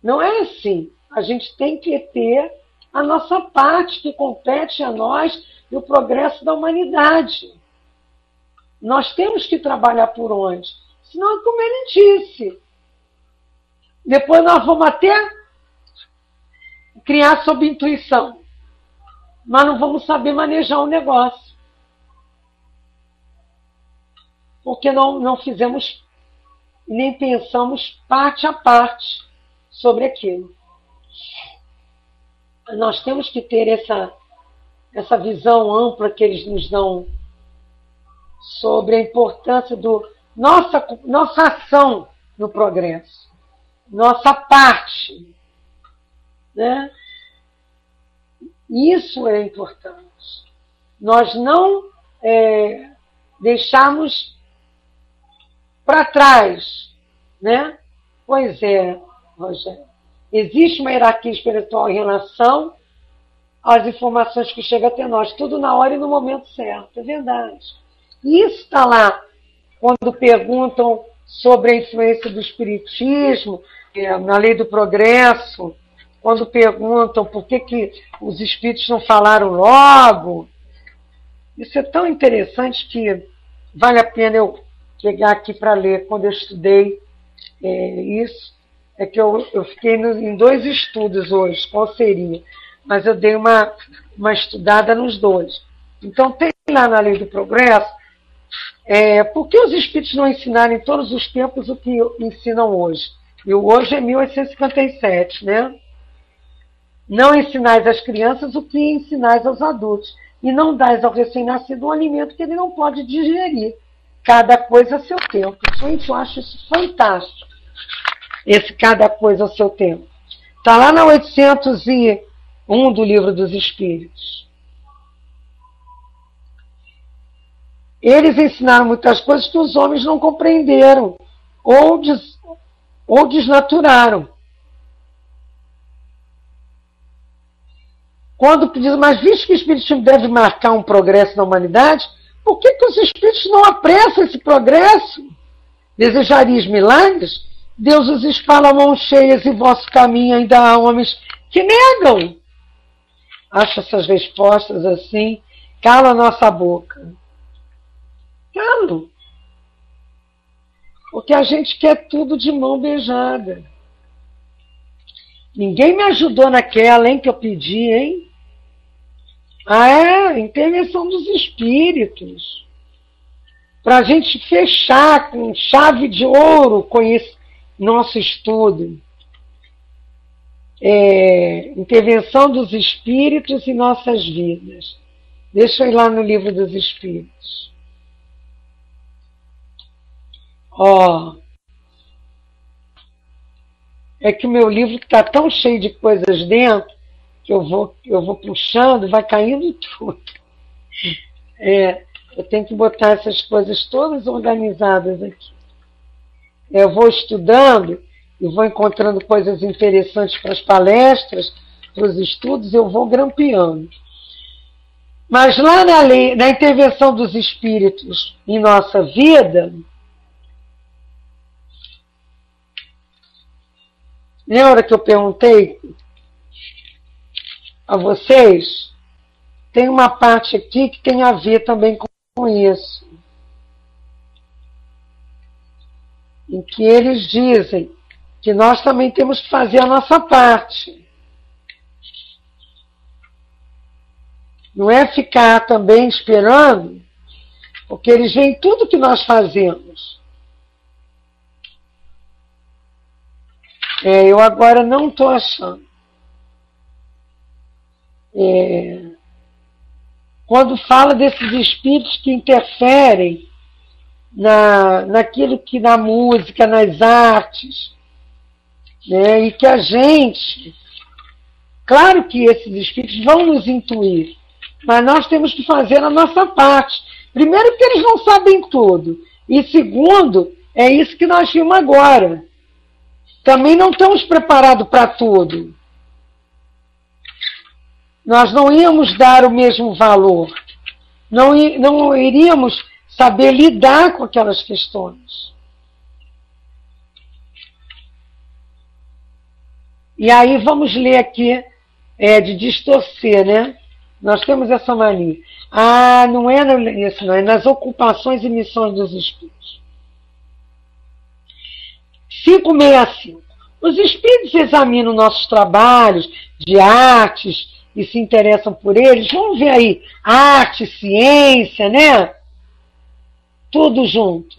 Não é assim. A gente tem que ter a nossa parte que compete a nós e o progresso da humanidade. Nós temos que trabalhar por onde? Senão, como ele disse, depois nós vamos até criar sob intuição, mas não vamos saber manejar o negócio. Porque não fizemos, nem pensamos parte a parte sobre aquilo. Nós temos que ter essa visão ampla que eles nos dão sobre a importância do nossa ação no progresso, nossa parte. Né? Isso é importante. Nós não deixarmos para trás. Né? Pois é, Rogério. Existe uma hierarquia espiritual em relação às informações que chegam até nós. Tudo na hora e no momento certo. É verdade. Isso está lá. Quando perguntam sobre a influência do espiritismo, na lei do progresso, quando perguntam por que os espíritos não falaram logo. Isso é tão interessante que vale a pena eu pegar aqui para ler. Quando eu estudei isso, é que eu fiquei em 2 estudos hoje, qual seria? Mas eu dei uma estudada nos 2. Então tem lá na Lei do Progresso, por que os espíritos não ensinaram em todos os tempos o que ensinam hoje? E o hoje é 1857, né? Não ensinais às crianças o que ensinais aos adultos. E não dais ao recém-nascido um alimento que ele não pode digerir. Cada coisa a seu tempo. Gente, eu acho isso fantástico. Esse cada coisa ao seu tempo. Está lá na 801 do Livro dos Espíritos. Eles ensinaram muitas coisas que os homens não compreenderam ou desnaturaram. Quando diz, mas visto que o Espiritismo deve marcar um progresso na humanidade, por que os Espíritos não apressam esse progresso? Desejarias milagres? Deus os espalha mãos cheias e vosso caminho ainda há homens que negam. Acho essas respostas assim, cala a nossa boca. Calo. Porque a gente quer tudo de mão beijada. Ninguém me ajudou naquela, hein, que eu pedi, hein? Intervenção dos espíritos. Para a gente fechar com chave de ouro com esse nosso estudo. Intervenção dos espíritos em nossas vidas. Deixa eu ir lá no Livro dos Espíritos. É que o meu livro está tão cheio de coisas dentro que eu vou puxando, vai caindo tudo. Eu tenho que botar essas coisas todas organizadas aqui. Eu vou estudando e vou encontrando coisas interessantes para as palestras, para os estudos, eu vou grampeando. Mas lá na intervenção dos espíritos em nossa vida, lembra que eu perguntei a vocês? Tem uma parte aqui que tem a ver também com isso. Em que eles dizem que nós também temos que fazer a nossa parte. Não é ficar também esperando, porque eles veem tudo que nós fazemos. Eu agora não estou achando. Quando fala desses espíritos que interferem naquilo que na música, nas artes, né, e que a gente, claro que esses espíritos vão nos intuir, mas nós temos que fazer a nossa parte. Primeiro, porque eles não sabem tudo, e segundo, é isso que nós vimos agora. Também não estamos preparados para tudo. Nós não íamos dar o mesmo valor. Não iríamos saber lidar com aquelas questões. E aí vamos ler aqui, de distorcer, né? Nós temos essa mania. Não é nisso, não. É nas ocupações e missões dos espíritos. 565. Os espíritos examinam nossos trabalhos de artes e se interessam por eles. Vamos ver aí, arte, ciência, né? Tudo junto.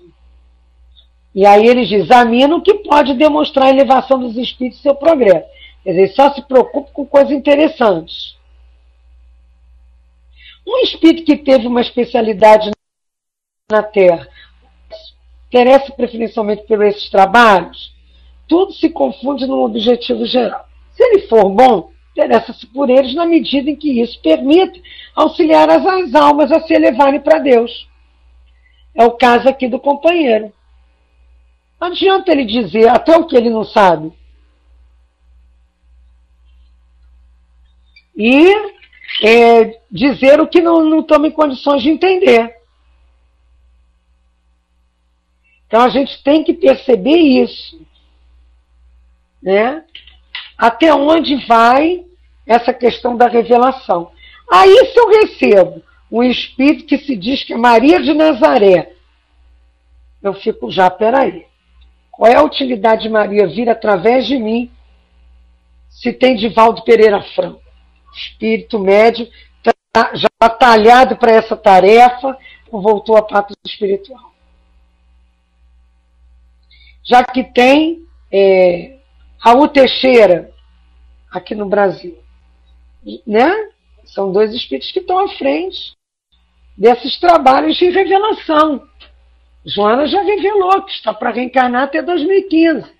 E aí eles examinam o que pode demonstrar a elevação dos espíritos e seu progresso. Quer dizer, só se preocupa com coisas interessantes. Um espírito que teve uma especialidade na Terra interessa preferencialmente por esses trabalhos, tudo se confunde num objetivo geral. Se ele for bom, interessa-se por eles na medida em que isso permite auxiliar as almas a se elevarem para Deus. É o caso aqui do companheiro. Não adianta ele dizer até o que ele não sabe. E dizer o que não estamos em condições de entender. Então a gente tem que perceber isso. Né? até onde vai essa questão da revelação. Aí, se eu recebo um espírito que se diz que é Maria de Nazaré, eu fico já, peraí. Qual é a utilidade de Maria vir através de mim se tem Divaldo Pereira Franco? Espírito médio, já talhado para essa tarefa, voltou à pátria espiritual. Já que tem Raul Teixeira aqui no Brasil, né? São dois espíritos que estão à frente desses trabalhos de revelação. Joana já revelou que está para reencarnar até 2015.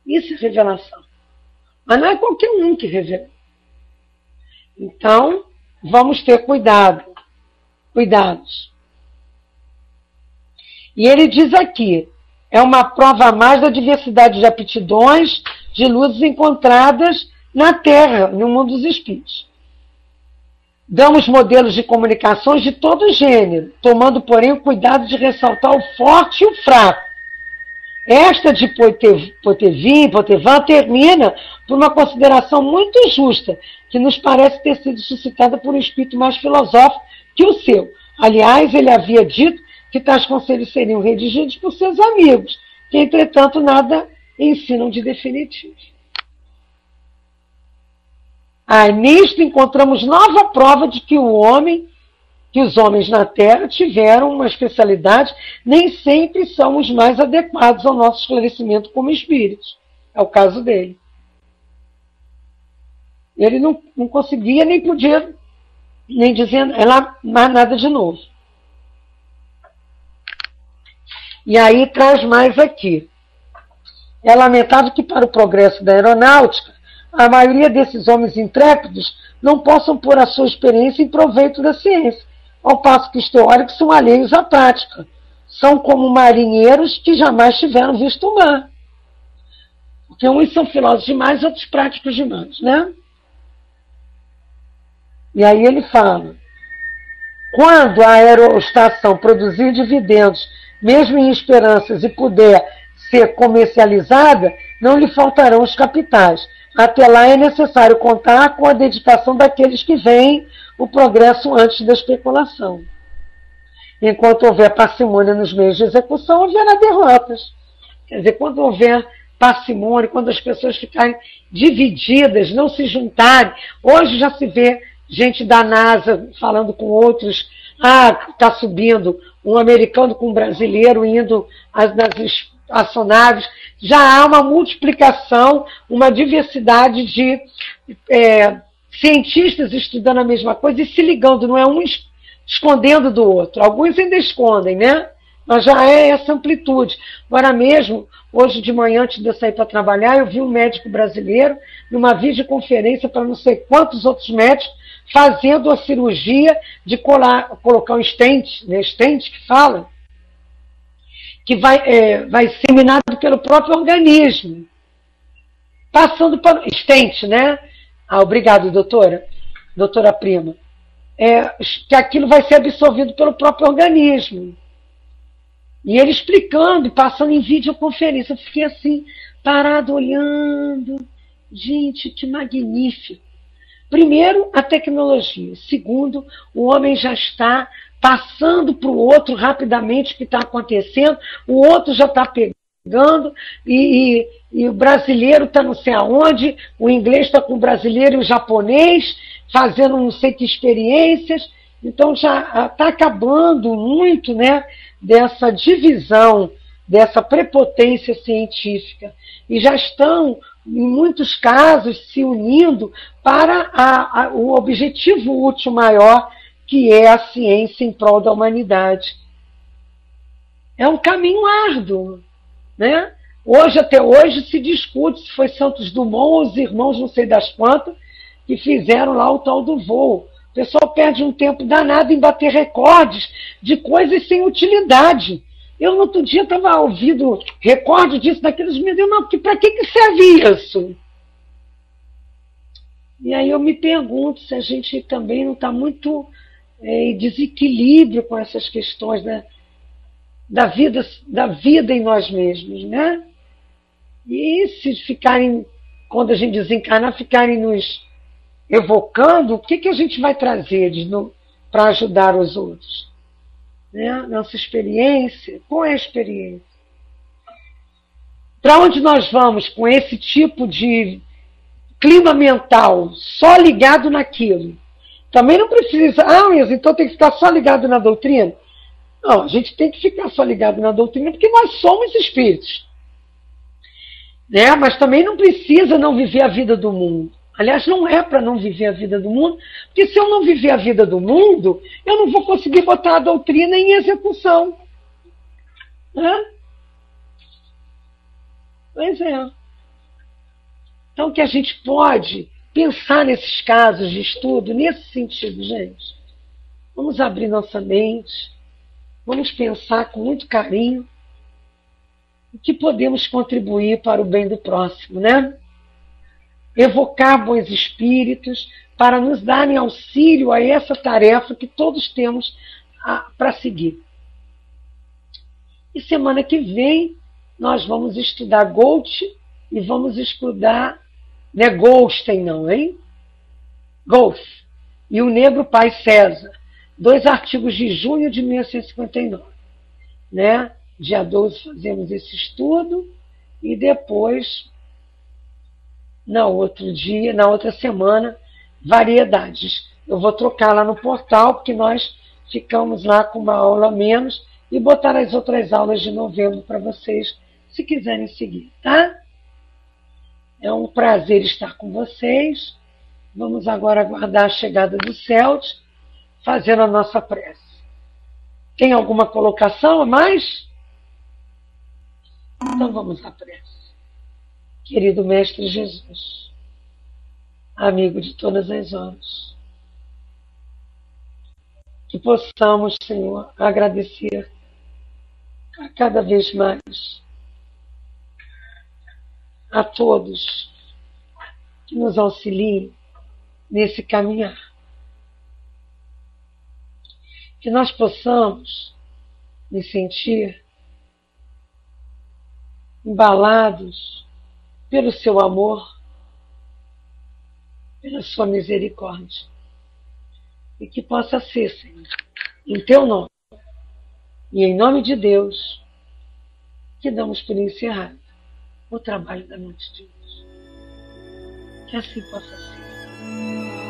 Isso é revelação. Mas não é qualquer um que revela. Então, vamos ter cuidados. E ele diz aqui, é uma prova a mais da diversidade de aptidões, de luzes encontradas na Terra, no mundo dos espíritos. Damos modelos de comunicações de todo gênero, tomando, porém, o cuidado de ressaltar o forte e o fraco. Esta de Poitevin termina por uma consideração muito justa, que nos parece ter sido suscitada por um espírito mais filosófico que o seu. Aliás, ele havia dito que tais conselhos seriam redigidos por seus amigos, que, entretanto, nada ensinam de definitivo. Nisto encontramos nova prova de que os homens na Terra tiveram uma especialidade, nem sempre são os mais adequados ao nosso esclarecimento como espíritos. É o caso dele. Ele não conseguia, nem podia, nem dizer mais nada de novo. E aí traz mais aqui. É lamentável que para o progresso da aeronáutica, a maioria desses homens intrépidos não possam pôr a sua experiência em proveito da ciência, ao passo que os teóricos são alheios à prática. São como marinheiros que jamais tiveram visto o mar. Porque uns são filósofos demais, outros práticos demais, né? E aí ele fala, quando a aeroestação produzir dividendos, mesmo em esperanças, e puder ser comercializada, não lhe faltarão os capitais. Até lá é necessário contar com a dedicação daqueles que veem o progresso antes da especulação. Enquanto houver parcimônia nos meios de execução, haverá derrotas. Quer dizer, quando houver parcimônia, quando as pessoas ficarem divididas, não se juntarem, hoje já se vê gente da NASA falando com outros, está subindo um americano com um brasileiro indo nas espaçonaves, já há uma multiplicação, uma diversidade de cientistas estudando a mesma coisa e se ligando, não é um escondendo do outro. Alguns ainda escondem, né? Mas já é essa amplitude. Agora mesmo, hoje de manhã, antes de eu sair para trabalhar, eu vi um médico brasileiro numa videoconferência para não sei quantos outros médicos fazendo a cirurgia de colocar um stent, né? Stent que fala, que vai ser minado pelo próprio organismo. Passando para stent, né? Obrigado, doutora Prima. Que aquilo vai ser absorvido pelo próprio organismo. E ele explicando e passando em videoconferência. Eu fiquei assim, parado, olhando. Gente, que magnífico. Primeiro, a tecnologia. Segundo, o homem já está passando para o outro rapidamente o que está acontecendo. O outro já está pegando e o brasileiro está não sei aonde. O inglês está com o brasileiro e o japonês, fazendo não sei que experiências. Então já está acabando muito, né, dessa divisão, dessa prepotência científica. E já estão, em muitos casos, se unindo para o objetivo útil maior, que é a ciência em prol da humanidade. É um caminho árduo, né? Até hoje, se discute se foi Santos Dumont ou os irmãos não sei das quantas que fizeram lá o tal do voo. O pessoal perde um tempo danado em bater recordes de coisas sem utilidade. Eu, no outro dia, estava ouvindo recorde disso, daqueles me deu, não, para que serve isso? E aí eu me pergunto se a gente também não está muito em desequilíbrio com essas questões, né, da vida em nós mesmos, né? E se ficarem quando a gente desencarnar, ficarem nos evocando, o que a gente vai trazer para ajudar os outros? Né? Nossa experiência, qual é a experiência? Para onde nós vamos com esse tipo de clima mental, só ligado naquilo? Também não precisa, mas então tem que ficar só ligado na doutrina? Não, a gente tem que ficar só ligado na doutrina porque nós somos espíritos. Né? Mas também não precisa não viver a vida do mundo. Aliás, não é para não viver a vida do mundo, porque se eu não viver a vida do mundo, eu não vou conseguir botar a doutrina em execução. Né? Pois é. Então, que a gente pode pensar nesses casos de estudo, nesse sentido, gente. Vamos abrir nossa mente, vamos pensar com muito carinho o que podemos contribuir para o bem do próximo, né? Evocar bons espíritos para nos darem auxílio a essa tarefa que todos temos para seguir. E semana que vem nós vamos estudar Goethe e vamos estudar, não é Goldstein não, hein? Goethe e o Negro Pai César, 2 artigos de junho de 1859. Né? Dia 12 fazemos esse estudo e depois, na outra semana, variedades. Eu vou trocar lá no portal, porque nós ficamos lá com uma aula a menos e botar as outras aulas de novembro para vocês, se quiserem seguir, tá? É um prazer estar com vocês. Vamos agora aguardar a chegada dos céus, fazendo a nossa prece. Tem alguma colocação a mais? Então vamos à prece. Querido Mestre Jesus, amigo de todas as horas, que possamos, Senhor, agradecer a cada vez mais a todos que nos auxiliem nesse caminhar. Que nós possamos nos sentir embalados pelo seu amor, pela sua misericórdia. E que possa ser, Senhor, em teu nome e em nome de Deus, que damos por encerrado o trabalho da noite de hoje. Que assim possa ser.